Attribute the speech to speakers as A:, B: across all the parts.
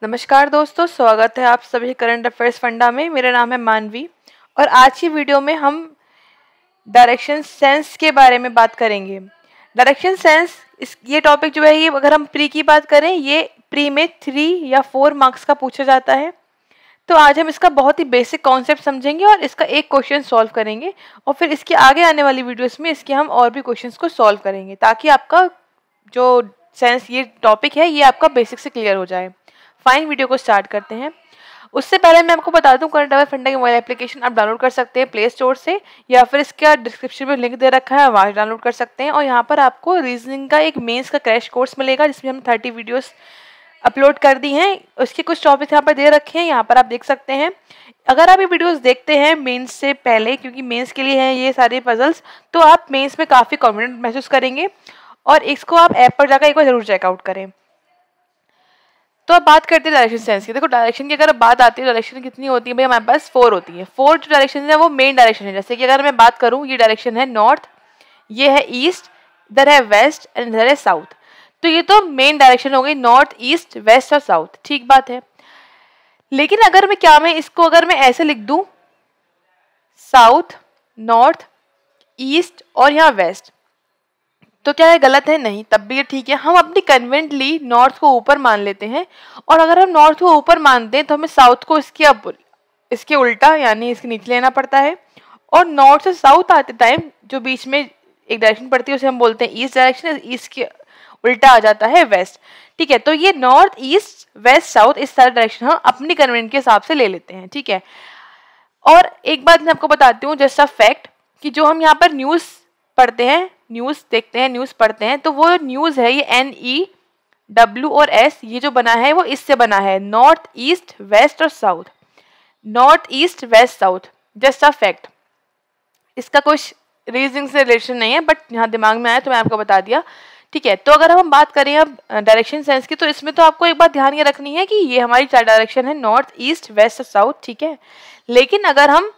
A: नमस्कार दोस्तों, स्वागत है आप सभी करंट अफेयर्स फंडा में। मेरा नाम है मानवी और आज की वीडियो में हम डायरेक्शन सेंस के बारे में बात करेंगे। डायरेक्शन सेंस ये टॉपिक जो है, ये अगर हम प्री की बात करें, ये प्री में 3 या 4 मार्क्स का पूछा जाता है। तो आज हम इसका बहुत ही बेसिक कॉन्सेप्ट समझेंगे और इसका एक क्वेश्चन सॉल्व करेंगे और फिर इसके आगे आने वाली वीडियोस में इसके हम और भी क्वेश्चंस को सॉल्व करेंगे ताकि आपका जो सेंस ये टॉपिक है ये आपका बेसिक से क्लियर हो जाए। फाइन, वीडियो को स्टार्ट करते हैं। उससे पहले मैं आपको बता दूं, करंट अफेयर फंडा की मोबाइल एप्लीकेशन आप डाउनलोड कर सकते हैं प्ले स्टोर से या फिर इसका डिस्क्रिप्शन में लिंक दे रखा है, वहाँ डाउनलोड कर सकते हैं। और यहाँ पर आपको रीजनिंग का एक मेंस का क्रैश कोर्स मिलेगा जिसमें हम 30 वीडियोस अपलोड कर दी हैं। उसके कुछ टॉपिक यहाँ पर दे रखे हैं, यहाँ पर आप देख सकते हैं। अगर आप ये वीडियोस देखते हैं मेंस से पहले, क्योंकि मेंस के लिए हैं ये सारे पजल्स, तो आप मेंस में काफ़ी कॉन्फिडेंट महसूस करेंगे और इसको आप ऐप पर जाकर एक बार जरूर चेकआउट करें। तो अब बात करते हैं डायरेक्शन सेंस की। देखो, डायरेक्शन की अगर बात आती है, डायरेक्शन कितनी होती है भाई, हमारे पास 4 होती है। 4 जो डायरेक्शन है वो मेन डायरेक्शन है। जैसे कि अगर मैं बात करूं, ये डायरेक्शन है नॉर्थ, ये है ईस्ट, इधर है वेस्ट एंड इधर है साउथ। तो ये तो मेन डायरेक्शन हो गई, नॉर्थ, ईस्ट, वेस्ट और साउथ। ठीक बात है। लेकिन अगर मैं इसको अगर मैं ऐसे लिख दूं, साउथ, नॉर्थ, ईस्ट और यहाँ वेस्ट, तो क्या है गलत है? नहीं, तब भी ये ठीक है। हम अपनी कन्वेंटली नॉर्थ को ऊपर मान लेते हैं और अगर हम नॉर्थ को ऊपर मानते हैं तो हमें साउथ को इसके उल्टा यानी इसके नीचे लेना पड़ता है। और नॉर्थ से साउथ आते टाइम जो बीच में एक डायरेक्शन पड़ती है उसे हम बोलते हैं ईस्ट डायरेक्शन। ईस्ट के उल्टा आ जाता है वेस्ट। ठीक है, तो ये नॉर्थ, ईस्ट, वेस्ट, साउथ, इस सारे डायरेक्शन हम अपनी कन्वेंट के हिसाब से ले लेते हैं। ठीक है, और एक बात मैं आपको बताती हूँ जस्ट अ फैक्ट, कि जो हम यहाँ पर न्यूज़ पढ़ते हैं, न्यूज़ देखते हैं, न्यूज़ पढ़ते हैं, तो वो न्यूज़ है ये NEW और S, ये जो बना है वो इससे बना है, नॉर्थ, ईस्ट, वेस्ट और south. North, east, west, south, just a fact. इसका कुछ रीजनिंग से रिलेशन नहीं है, बट यहाँ दिमाग में आया तो मैं आपको बता दिया। ठीक है, तो अगर हम बात करें अब डायरेक्शन सेंस की, तो इसमें तो आपको एक बात ध्यान ये रखनी है कि ये हमारी 4 डायरेक्शन है, नॉर्थ, ईस्ट, वेस्ट और साउथ। ठीक है, लेकिन अगर हम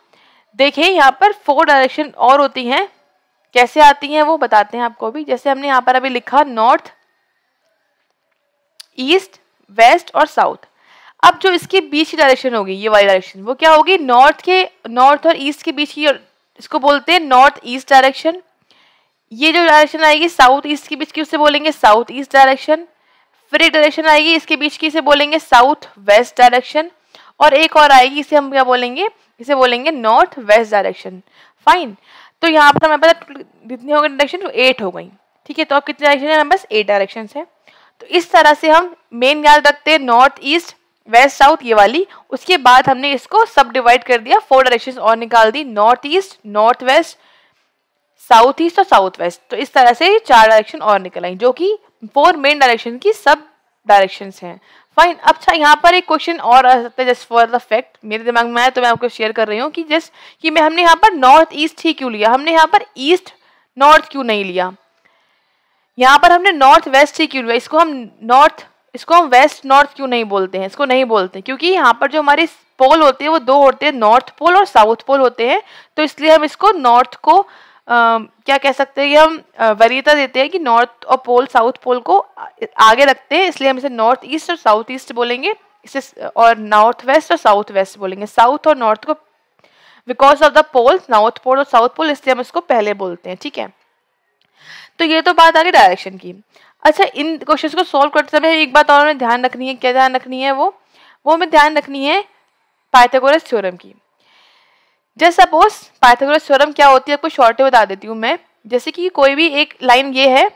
A: देखें यहाँ पर 4 डायरेक्शन और होती हैं। कैसे आती हैं वो बताते हैं आपको भी। जैसे हमने यहाँ पर अभी लिखा नॉर्थ, ईस्ट, वेस्ट और साउथ। अब जो इसके बीच की डायरेक्शन होगी, ये वाली डायरेक्शन, वो क्या होगी? नॉर्थ और ईस्ट के बीच की, इसको बोलते हैं नॉर्थ ईस्ट डायरेक्शन। ये जो डायरेक्शन आएगी साउथ ईस्ट के बीच की, उसे बोलेंगे साउथ ईस्ट डायरेक्शन। फिर एक डायरेक्शन आएगी इसके बीच की, इसे बोलेंगे साउथ वेस्ट डायरेक्शन। और एक और आएगी, इसे हम क्या बोलेंगे? इसे बोलेंगे नॉर्थ वेस्ट डायरेक्शन। फाइन, तो यहाँ पर हमारे पास कितनी हो गई डायरेक्शन? 8 हो गई। ठीक है, तो अब कितने डायरेक्शन है हमारे पास? 8 डायरेक्शन है। तो इस तरह से हम मेन याद रखते हैं, नॉर्थ, ईस्ट, वेस्ट, साउथ, ये वाली। उसके बाद हमने इसको सब डिवाइड कर दिया, 4 डायरेक्शन और निकाल दी, north east, north west, south east और साउथ वेस्ट। तो इस तरह से 4 डायरेक्शन और निकल आई, जो कि 4 मेन डायरेक्शन की सब डायरेक्शन हैं। फाइन। अच्छा, यहाँ पर एक क्वेश्चन और आ सकता है, जस्ट फॉर द फैक्ट, मेरे दिमाग में आया तो मैं आपको शेयर कर रही हूँ कि हमने यहाँ पर नॉर्थ ईस्ट ही क्यों लिया, हमने यहाँ पर ईस्ट नॉर्थ क्यों नहीं लिया? यहाँ पर हमने नॉर्थ वेस्ट ही क्यों लिया? इसको हम वेस्ट नॉर्थ क्यों नहीं बोलते हैं? इसको नहीं बोलते क्योंकि यहाँ पर जो हमारे पोल होते हैं वो 2 होते हैं, नॉर्थ पोल और साउथ पोल होते हैं। तो इसलिए हम इसको नॉर्थ को क्या कह सकते हैं, हम वरीयता देते हैं कि नॉर्थ और पोल, साउथ पोल को आगे रखते हैं, इसलिए हम इसे नॉर्थ ईस्ट और साउथ ईस्ट बोलेंगे, इसे और नॉर्थ वेस्ट और साउथ वेस्ट बोलेंगे। साउथ और नॉर्थ को because of the pole, north pole और साउथ पोल, इसलिए हम इसको पहले बोलते हैं। ठीक है, तो ये तो बात आ गई डायरेक्शन की। अच्छा, इन क्वेश्चंस को सॉल्व करते समय एक बात और हमें ध्यान रखनी है। क्या ध्यान रखनी है? वो हमें ध्यान रखनी है पाइथागोरस थ्योरम की। जैसे सपोज पाइथागोरस थ्योरम क्या होती है आपको शॉर्ट में बता देती हूँ मैं। जैसे कि कोई भी एक लाइन ये है,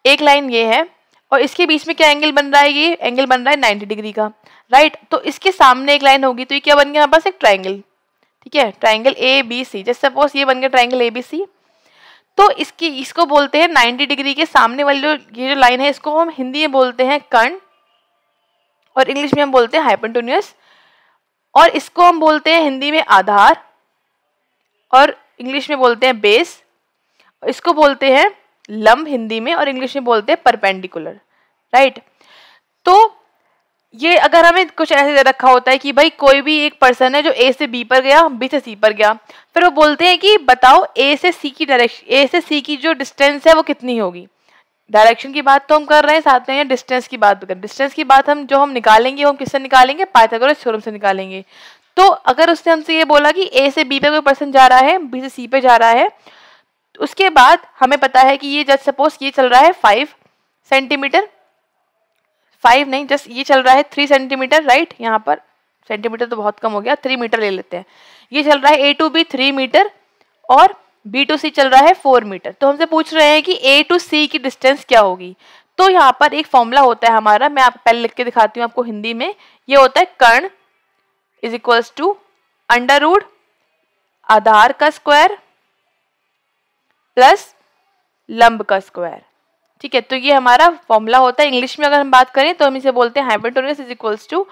A: एक लाइन ये है, और इसके बीच में क्या एंगल बन रहा है? ये एंगल बन रहा है 90 डिग्री का, राइट। तो इसके सामने एक लाइन होगी, तो ये क्या बन गया हमारे पास? एक ट्राइंगल। ठीक है, ट्राइंगल ABC। जैसे सपोज ये बन गया ट्राइंगल ABC, तो इसको बोलते हैं 90 डिग्री के सामने वाली ये जो लाइन है, इसको हम हिंदी में बोलते हैं कर्ण और इंग्लिश में हम बोलते हैं हाइपोटेन्यूज, और इसको हम बोलते हैं हिंदी में आधार और इंग्लिश में बोलते हैं बेस। इसको बोलते हैं लंब हिंदी में और इंग्लिश में बोलते हैं परपेंडिकुलर, राइट। तो ये अगर हमें कुछ ऐसे दे रखा होता है कि भाई कोई भी एक पर्सन है जो A से B पर गया, B से C पर गया, फिर वो बोलते हैं कि बताओ A से C की डायरेक्शन, A से C की जो डिस्टेंस है वो कितनी होगी। डायरेक्शन की बात तो हम कर रहे हैं, साथ में डिस्टेंस की बात भी कर। डिस्टेंस की बात हम जो हम निकालेंगे वो हम किससे निकालेंगे, पाइथागोरस थ्योरम से निकालेंगे। तो अगर उसने हमसे ये बोला कि ए से बी पे कोई पर्सन जा रहा है, बी से सी पे जा रहा है, तो उसके बाद हमें पता है कि ये जस्ट सपोज ये चल रहा है 5 सेंटीमीटर, 5 नहीं जस्ट ये चल रहा है 3 सेंटीमीटर, राइट। यहाँ पर सेंटीमीटर तो बहुत कम हो गया, 3 मीटर ले लेते हैं। ये चल रहा है ए टू बी 3 मीटर और बी टू सी चल रहा है 4 मीटर। तो हमसे पूछ रहे हैं कि ए टू सी की डिस्टेंस क्या होगी। तो यहाँ पर एक फॉर्मूला होता है हमारा, मैं आपको पहले लिख के दिखाती हूँ आपको हिंदी में। ये होता है कर्ण is equals to under root आधार का स्क्वायर प्लस लंब का स्क्वायर, ठीक है। तो ये हमारा फॉर्मूला होता है। इंग्लिश में अगर हम बात करें तो हम इसे बोलते हैं hypotenuse is equals to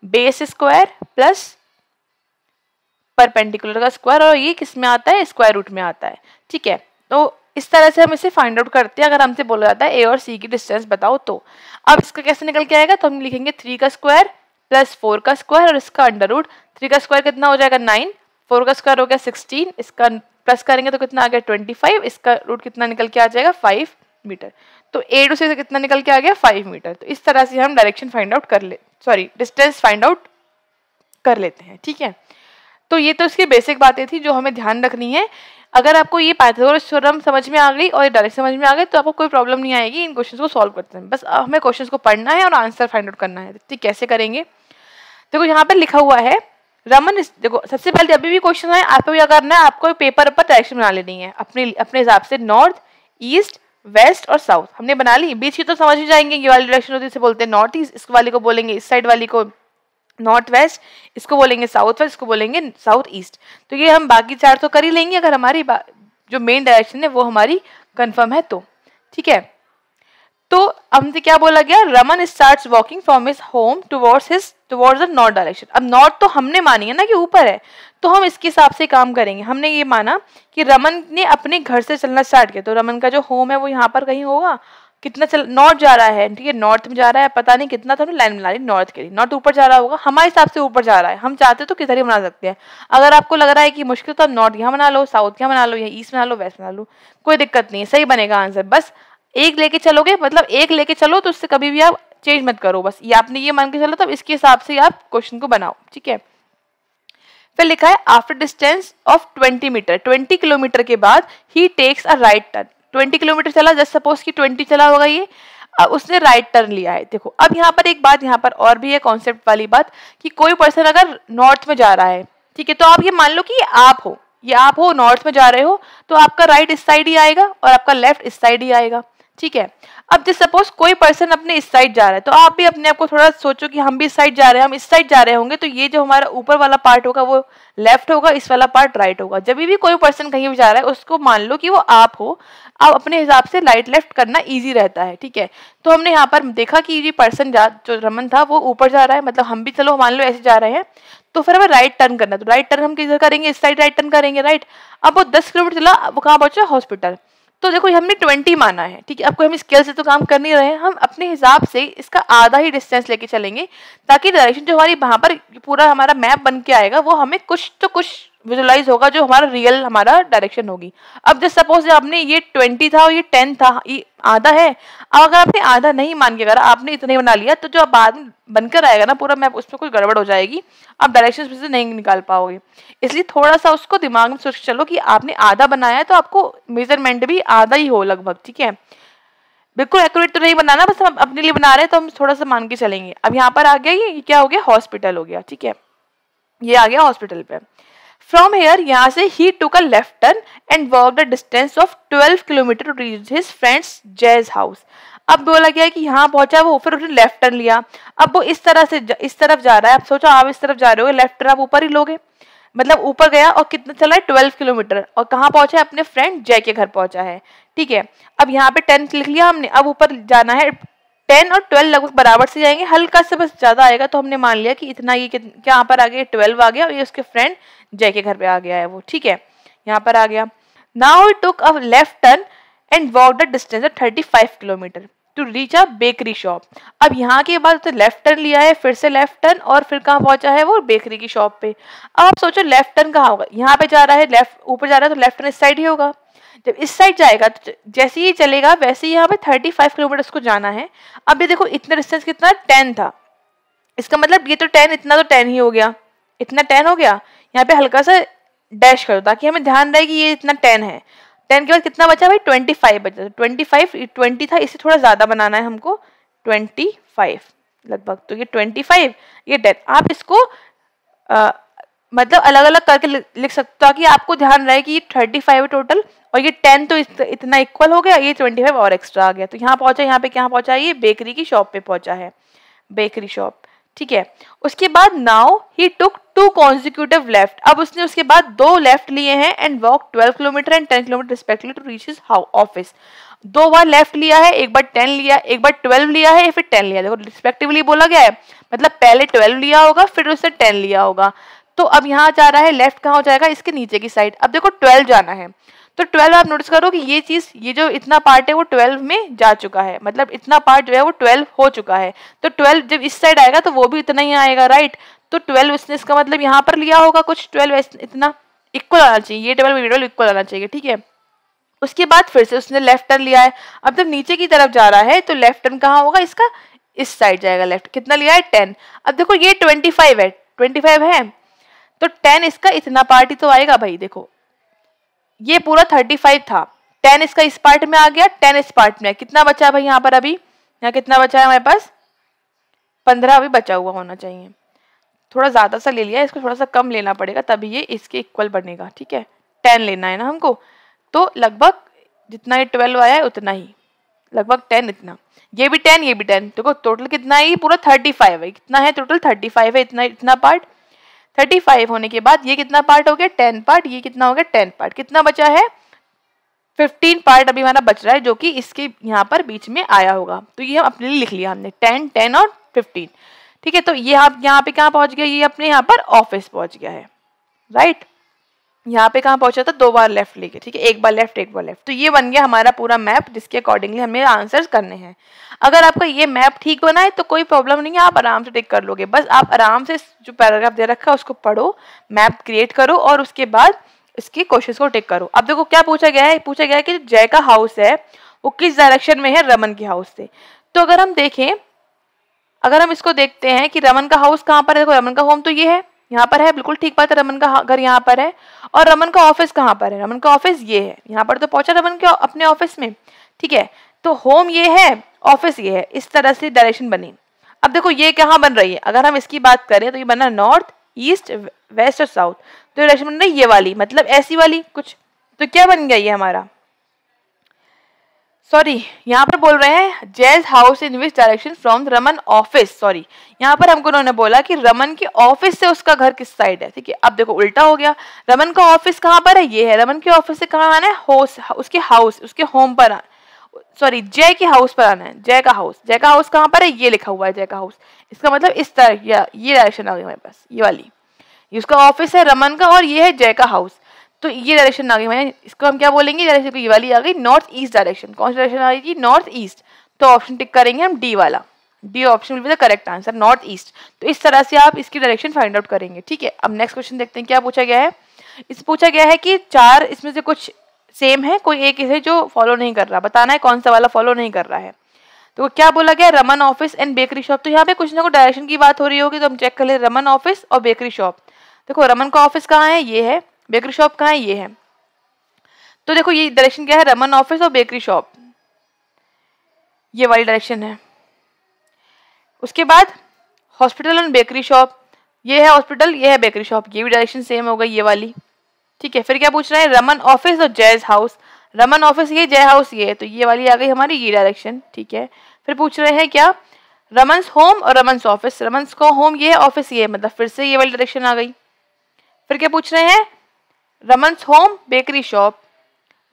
A: base square plus perpendicular का स्क्वायर, और ये किस में आता है, स्क्वायर रूट में आता है, ठीक है। तो इस तरह से हम इसे फाइंड आउट करते हैं अगर हमसे बोला जाता है ए और सी की डिस्टेंस बताओ तो। अब इसका कैसे निकल के आएगा, तो हम लिखेंगे 3 का स्क्वायर प्लस 4 का स्क्वायर और इसका अंडर रूट। 3 का स्क्वायर कितना हो जाएगा 9, 4 का स्क्वायर हो गया 16, इसका प्लस करेंगे तो कितना आ गया 25, इसका रूट कितना निकल के आ जाएगा 5 मीटर। तो ए टू सी से कितना निकल के आ गया 5 मीटर। तो इस तरह से हम डायरेक्शन फाइंड आउट कर ले, सॉरी डिस्टेंस फाइंड आउट कर लेते हैं, ठीक है। तो ये तो इसकी बेसिक बातें थी जो हमें ध्यान रखनी है। अगर आपको ये पाइथागोरस थ्योरम समझ में आ गई और ये डायरेक्शन समझ में आ गई तो आपको कोई प्रॉब्लम नहीं आएगी इन क्वेश्चंस को सॉल्व करते हैं। बस हमें क्वेश्चंस को पढ़ना है और आंसर फाइंड आउट करना है। ठीक, कैसे करेंगे, देखो यहाँ पे लिखा हुआ है रमन। देखो सबसे पहले जब भी क्वेश्चन है आपको क्या करना है, आपको पेपर पर डायरेक्शन बना लेनी है अपने हिसाब से, नॉर्थ ईस्ट वेस्ट और साउथ हमने बना ली। बीच की तो समझ ही जाएंगे, ये वाली डायरेक्शन होती है इसे बोलते हैं नॉर्थ ईस्ट, इस वाली को बोलेंगे इस साइड वाली को नॉर्थ वेस्ट, इसको बोलेंगे साउथ वेस्ट, इसको बोलेंगे साउथ ईस्ट। तो ये हम बाकी 4 तो कर ही लेंगे अगर हमारी जो मेन डायरेक्शन है वो हमारी कंफर्म है तो, ठीक है। तो हमसे क्या बोला गया, Raman starts walking from his home towards the north direction. अब नॉर्थ तो हमने मानी है ना कि ऊपर है, तो हम इसके हिसाब से काम करेंगे। हमने ये माना कि रमन ने अपने घर से चलना स्टार्ट किया, तो रमन का जो होम है वो यहाँ पर कहीं होगा। कितना चल नॉर्थ जा रहा है, ठीक है, नॉर्थ में जा रहा है, पता नहीं कितना, तो लाइन बना ली नॉर्थ के लिए। नॉर्थ ऊपर जा रहा होगा, हमारे हिसाब से ऊपर जा रहा है, हम चाहते तो किधर ही बना सकते हैं। अगर आपको लग रहा है कि मुश्किल तो आप नॉर्थ यहाँ बना लो, साउथ यहाँ बना लो, या ईस्ट बना लो, वेस्ट बना लो, कोई दिक्कत नहीं है, सही बनेगा आंसर। बस एक लेके चलोगे, मतलब एक लेके चलो तो उससे कभी भी आप चेंज मत करो, बस ये आपने ये मान के चलो तब इसके हिसाब से आप क्वेश्चन को बनाओ, ठीक है। फिर लिखा है after distance of 20 metre, 20 kilometre के बाद ही takes a right turn. 20 kilometre चला, जस्ट सपोज कि 20 चला होगा ये, उसने राइट टर्न लिया है। देखो अब यहाँ पर एक बात यहाँ पर और भी है कॉन्सेप्ट वाली बात, कि कोई पर्सन अगर नॉर्थ में जा रहा है, ठीक है, तो आप ये मान लो कि ये आप हो नॉर्थ में जा रहे हो, तो आपका राइट इस साइड ही आएगा और आपका लेफ्ट इस साइड ही आएगा, ठीक है। अब जस्ट सपोज कोई पर्सन अपने इस साइड जा रहा है, तो आप भी अपने आप को थोड़ा सोचो कि हम भी इस साइड जा रहे हैं, हम इस साइड जा रहे होंगे, तो ये जो हमारा ऊपर वाला पार्ट होगा वो लेफ्ट होगा, इस वाला पार्ट राइट होगा। जब भी कोई पर्सन कहीं भी जा रहा है उसको मान लो कि वो आप हो, आप अपने हिसाब से राइट लेफ्ट करना इजी रहता है, ठीक है। तो हमने यहाँ पर देखा कि ये पर्सन जो रमन था वो ऊपर जा रहा है, मतलब हम भी चलो मान लो ऐसे जा रहे हैं, तो फिर हमें राइट टर्न करना है। तो राइट टर्न हम किधर करेंगे, इस साइड राइट टर्न करेंगे, राइट। अब वो 10 किलोमीटर चला, वो कहाँ पहुंचा, हॉस्पिटल। तो देखो हमने 20 माना है, ठीक है। अब कोई हम स्केल से तो काम कर नहीं रहे हैं, हम अपने हिसाब से इसका आधा ही डिस्टेंस लेके चलेंगे, ताकि डायरेक्शन जो हमारी वहां पर पूरा हमारा मैप बन के आएगा वो हमें कुछ तो कुछ विजुअलाइज होगा, जो हमारा रियल हमारा डायरेक्शन होगी। अब जस्ट सपोज आपने ये 20 था और ये 10 था, ये आधा है। अब अगर आपने आधा नहीं मान के अगर आपने इतने बना लिया, तो जो बाद में बनकर आएगा ना पूरा मैप, उसमें कुछ गड़बड़ हो जाएगी, आप डायरेक्शन से नहीं निकाल पाओगे। इसलिए थोड़ा सा उसको दिमाग में सोच चलो कि आपने आधा बनाया है, तो आपको मेजरमेंट भी आधा ही हो लगभग, ठीक है। बिल्कुल एक्यूरेट तो नहीं बनाना, बस हम अपने लिए बना रहे हैं तो हम थोड़ा सा मान के चलेंगे। अब यहाँ पर आ गया ये क्या हो गया, हॉस्पिटल हो गया, ठीक है, ये आ गया हॉस्पिटल पे। फ्रॉम हेयर, यहाँ से ही took a left turn and walk the distance of 12 kilometre to reach his friends जैज हाउस। अब बोला गया कि यहाँ पहुंचा वो, फिर उसने लेफ्ट टर्न लिया। अब वो इस तरह से इस तरफ जा रहा है, अब सोचो आप इस तरफ जा रहे हो, लेफ्ट टर्न आप ऊपर ही लोगे, मतलब ऊपर गया और कितना चला है 12 किलोमीटर, और कहाँ पहुंचा है, अपने फ्रेंड जय के घर पहुंचा है, ठीक है। अब यहाँ पे 10 लिख लिया हमने, अब ऊपर जाना है 10 और 12 लगभग बराबर से जाएंगे, हल्का से बस ज्यादा आएगा, तो हमने मान लिया कि इतना ये क्या यहाँ पर आ गया 12 आ गया, और ये उसके फ्रेंड जय के घर पे आ गया है वो, ठीक है, यहाँ पर आ गया। Now he took a left turn and walk the distance of 35 kilometre. To reach a bakery shop. अब यहाँ के बाद तो लेफ्ट टर्न लिया है, फिर से लेफ्ट टर्न, और फिर कहाँ पहुंचा है वो बेकरी की शॉप पे। अब आप सोचो लेफ्ट टर्न कहाँ होगा, यहाँ पे जा रहा है, लेफ्ट ऊपर जा रहा है तो लेफ्ट टर्न इस साइड ही होगा। जब इस साइड जाएगा तो जैसे ही चलेगा वैसे ही यहाँ पे 35 किलोमीटर उसको जाना है। अब ये देखो इतना डिस्टेंस कितना 10 था, इसका मतलब ये तो 10, इतना तो 10 ही हो गया, इतना 10 हो गया। यहाँ पे हल्का सा डैश कर दो ताकि हमें ध्यान रहे कि ये इतना 10 है। 10 के बाद कितना बचा भाई 25 बचा। 25 20 था, इससे थोड़ा ज्यादा बनाना है हमको 25 लगभग। तो ये 25 ये 10, आप इसको मतलब अलग अलग करके लिख सकते हो ताकि आपको ध्यान रहे कि ये 35 है टोटल, और ये 10 तो इतना इक्वल हो गया, ये 25 और एक्स्ट्रा आ गया। तो यहाँ पहुंचा, यहाँ पे क्या पहुंचा है, ये बेकरी की शॉप पे पहुंचा है, बेकरी शॉप, ठीक है। उसके बाद now he took 2 consecutive left, अब उसने उसके बाद 2 लेफ्ट लिए हैं and walk 12 kilometre and 10 kilometre respectively to reach his office. 2 बार लेफ्ट लिया है, एक बार 10 लिया, एक बार 12 लिया है, फिर 10 लिया। देखो रिस्पेक्टिवली बोला गया है, मतलब पहले 12 लिया होगा फिर उससे 10 लिया होगा। तो अब यहाँ जा रहा है लेफ्ट, कहाँ हो जाएगा, इसके नीचे की साइड। अब देखो 12 जाना है, तो 12 आप नोटिस करो कि ये चीज, ये जो इतना पार्ट है वो 12 में जा चुका है, मतलब इतना पार्ट जो है वो 12 हो चुका है। तो 12 जब इस साइड आएगा तो वो भी इतना ही आएगा, राइट। तो 12 उसने इसका मतलब यहाँ पर लिया होगा कुछ 12, इतना इक्वल आना चाहिए, ये 12 ये 12 इक्वल आना चाहिए, ठीक है। उसके बाद फिर से उसने लेफ्ट टर्न लिया है। अब जब नीचे की तरफ जा रहा है तो लेफ्ट टर्न कहाँ होगा, इसका इस साइड जाएगा लेफ्ट। कितना लिया है 10। अब देखो ये 25 है, 25 है तो 10 इसका इतना पार्ट ही तो आएगा भाई। देखो ये पूरा 35 था, 10 इसका इस पार्ट में आ गया, 10 इस पार्ट में। कितना बचा भाई यहाँ पर, अभी यहाँ कितना बचा है हमारे पास, 15 अभी बचा हुआ होना चाहिए। थोड़ा ज्यादा सा ले लिया, इसको थोड़ा सा कम लेना पड़ेगा तभी ये इसके इक्वल बनेगा, ठीक है। 10 लेना है ना हमको, तो लगभग जितना ये 12 आया है उतना ही, लगभग 10 इतना, ये भी 10 ये भी 10। देखो टोटल कितना है, पूरा 35 है। कितना है टोटल 35 है, इतना पार्ट। 35 होने के बाद ये कितना पार्ट हो गया 10 पार्ट, ये कितना हो गया 10 पार्ट। कितना बचा है 15 पार्ट अभी हमारा बच रहा है, जो कि इसके यहाँ पर बीच में आया होगा। तो ये हम अपने लिए लिख लिया हमने 10 10 और 15, ठीक है। तो ये आप यहाँ पे कहाँ पहुंच गया, ये अपने यहाँ पर ऑफिस पहुंच गया है, राइट। यहाँ पे कहाँ पहुंचा था, 2 बार लेफ्ट लेके, ठीक है, एक बार लेफ्ट एक बार लेफ्ट। तो ये बन गया हमारा पूरा मैप जिसके अकॉर्डिंगली हमें आंसर्स करने हैं। अगर आपका ये मैप ठीक बना है तो कोई प्रॉब्लम नहीं है, आप आराम से टिक कर लोगे। बस आप आराम से जो पैराग्राफ दे रखा है उसको पढ़ो, मैप क्रिएट करो और उसके बाद इसके क्वेश्चन को टिक करो। अब देखो क्या पूछा गया है, पूछा गया है कि जय का हाउस है वो किस डायरेक्शन में है रमन के हाउस से। तो अगर हम देखें, अगर हम इसको देखते हैं कि रमन का हाउस कहाँ पर है, देखो रमन का होम तो ये है, यहाँ पर है, बिल्कुल ठीक बात है, रमन का घर यहाँ पर है। और रमन का ऑफिस कहाँ पर है, रमन का ऑफिस ये है, यहाँ पर तो पहुंचा रमन के अपने ऑफिस में, ठीक है। तो होम ये है, ऑफिस ये है, इस तरह से डायरेक्शन बनी। अब देखो ये कहाँ बन रही है, अगर हम इसकी बात करें तो ये बना नॉर्थ ईस्ट वेस्ट और साउथ। तो डायरेक्शन बन रही है ये वाली, मतलब ऐसी वाली कुछ। तो क्या बन गया ये हमारा, सॉरी यहाँ पर बोल रहे हैं jazz house in which direction from Raman office. Sorry यहाँ पर हमको उन्होंने बोला कि रमन के ऑफिस से उसका घर किस साइड है, ठीक है। अब देखो उल्टा हो गया, रमन का ऑफिस कहाँ पर है, ये है, रमन के ऑफिस से कहाँ आना है, उसके हाउस, उसके होम पर, सॉरी जय के हाउस पर आना है। जय का हाउस कहाँ पर है, ये लिखा हुआ है जय का हाउस। इसका मतलब इस तरह ये डायरेक्शन आ गई हमारे पास, ये वाली, ये उसका ऑफिस है रमन का और ये है जय का हाउस। तो ये डायरेक्शन आ गई हमारे, इसको हम क्या बोलेंगे, डायरेक्शन को ये वाली आ गई नॉर्थ ईस्ट डायरेक्शन। कौन सी डायरेक्शन आ गई, नॉर्थ ईस्ट। तो ऑप्शन टिक करेंगे हम डी वाला, D option will be the correct answer, north east. तो इस तरह से आप इसकी डायरेक्शन फाइंड आउट करेंगे, ठीक है। अब नेक्स्ट क्वेश्चन देखते हैं क्या पूछा गया है। इस पूछा गया है कि 4 इसमें से कुछ सेम है, कोई एक है जो फॉलो नहीं कर रहा, बताना है कौन सा वाला फॉलो नहीं कर रहा है। तो क्या बोला गया, Raman office and bakery shop. तो यहाँ पे कुछ ना कुछ डायरेक्शन की बात हो रही होगी, तो हम चेक कर ले, रमन ऑफिस और बेकरी शॉप। देखो रमन का ऑफिस कहाँ है, ये है, बेकरी शॉप कहाँ है, ये है। तो देखो ये डायरेक्शन क्या है, रमन ऑफिस और बेकरी शॉप, ये वाली डायरेक्शन है। उसके बाद हॉस्पिटल एंड बेकरी शॉप, ये है हॉस्पिटल, ये है बेकरी शॉप, ये भी डायरेक्शन सेम हो गई, ये वाली, ठीक है। फिर क्या पूछ रहे हैं, रमन ऑफिस और जैज हाउस। रमन ऑफिस ये, जय हाउस ये है, तो ये वाली आ गई हमारी ये डायरेक्शन, ठीक है। फिर पूछ रहे हैं क्या, रमन्स होम और रमन्स ऑफिस। रमन्स का होम ये है, ऑफिस ये है, मतलब फिर से ये वाली डायरेक्शन आ गई। फिर क्या पूछ रहे हैं, रमन्स होम बेकरी शॉप,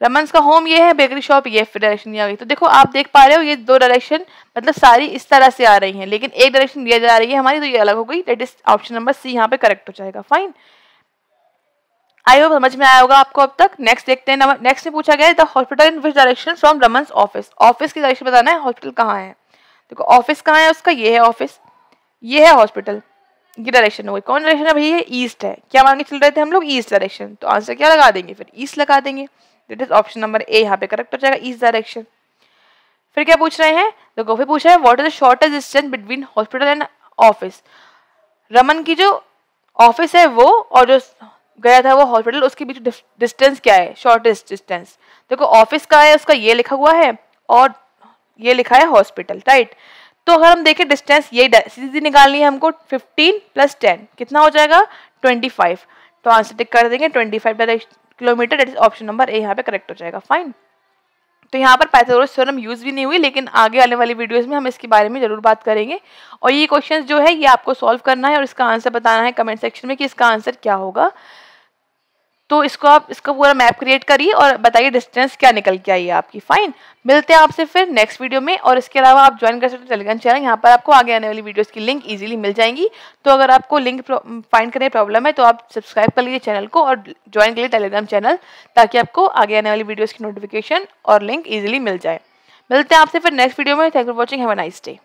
A: रमन्स का होम ये है, बेकरी शॉप ये, फिर डायरेक्शन ये आ गई। तो देखो आप देख पा रहे हो ये 2 डायरेक्शन मतलब सारी इस तरह से आ रही हैं, लेकिन एक डायरेक्शन ये जा रही है हमारी, तो ये अलग हो गई। That is option number C यहाँ पे करेक्ट हो जाएगा, फाइन। आई होप समझ में आया होगा आपको अब तक। नेक्स्ट देखते हैं। नेक्स्ट में पूछा गया है the hospital in which direction from Raman's office. Office की डायरेक्शन बताना है, हॉस्पिटल कहाँ है। देखो ऑफिस कहाँ है उसका, ये है ऑफिस, ये है हॉस्पिटल, ये डायरेक्शन हो गई। कौन डायरेक्शन है भैया, ईस्ट है। क्या मांगे चल रहे थे हम लोग, ईस्ट डायरेक्शन, तो आंसर क्या लगा देंगे फिर, ईस्ट लगा देंगे। That is option number A यहाँ पे करेक्ट हो जाएगा, ईस्ट डायरेक्शन। फिर क्या पूछ रहे हैं, देखो फिर पूछा है what is the shortest distance between hospital and office. Raman की जो ऑफिस है वो और जो गया था वो हॉस्पिटल, उसके बीच डिस्टेंस क्या है, शॉर्टेस्ट डिस्टेंस। देखो ऑफिस का है उसका ये लिखा हुआ है और ये लिखा है हॉस्पिटल, राइट। तो अगर हम देखें डिस्टेंस ये सीधी निकालनी है हमको, 15 + 10 कितना हो जाएगा 25। तो आंसर टिक कर देंगे 25 kilometre. That is option number A यहाँ पे करेक्ट हो जाएगा, फाइन। तो यहाँ पर पाइथागोरस थ्योरम यूज भी नहीं हुई, लेकिन आगे आने वाली वीडियोस में हम इसके बारे में जरूर बात करेंगे। और ये क्वेश्चंस जो है ये आपको सॉल्व करना है और इसका आंसर बताना है कमेंट सेक्शन में कि इसका आंसर क्या होगा। तो इसको आप इसका पूरा मैप क्रिएट करिए और बताइए डिस्टेंस क्या निकल के आई है आपकी, फाइन। मिलते हैं आपसे फिर नेक्स्ट वीडियो में। और इसके अलावा आप ज्वाइन कर सकते हैं टेलीग्राम चैनल, यहाँ पर आपको आगे आने वाली वीडियोस की लिंक इजीली मिल जाएंगी। तो अगर आपको लिंक फाइंड करने में प्रॉब्लम है तो आप सब्सक्राइब कर लीजिए चैनल को और ज्वाइन करिए टेलीग्राम चैनल, ताकि आपको आगे आने वाली वीडियोस की नोटिफिकेशन और लिंक इजीली मिल जाए। मिलते हैं आपसे फिर नेक्स्ट वीडियो में। Thank you for watching, have a nice day.